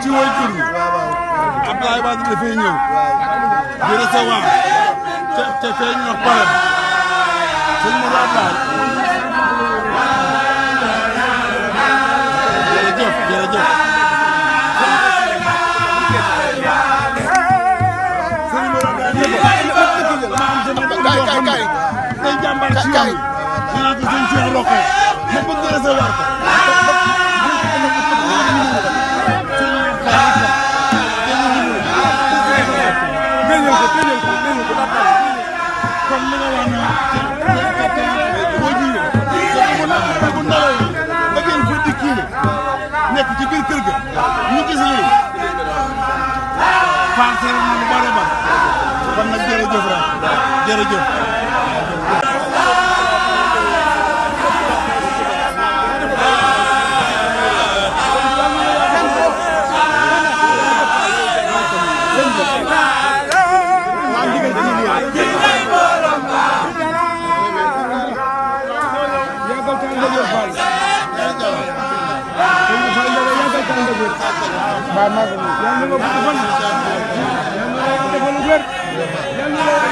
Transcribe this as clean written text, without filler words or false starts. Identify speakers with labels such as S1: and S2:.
S1: ci woy jur gi Abdoulaye Wade dafay ñëw di recevoir te fee ñu wax pare sëñ Modou Abdoulaye jërëjëf jërëjëf sëñ Modou Abdoulaye kay day jàmbaar ci yoon ñu naan ko sëñ Cheikh Roqe ma bëgg recevoir ko comme li nga wax ne boo jiwee bu ndawee ba ngeen fa dikki nekk ci biir kër ga ñu gis lii farcé na lu bare bare kon nag jërëjëf rek jërëjëf
S2: Ba ma ko yalla nga ko defal yalla nga ko defal wér yalla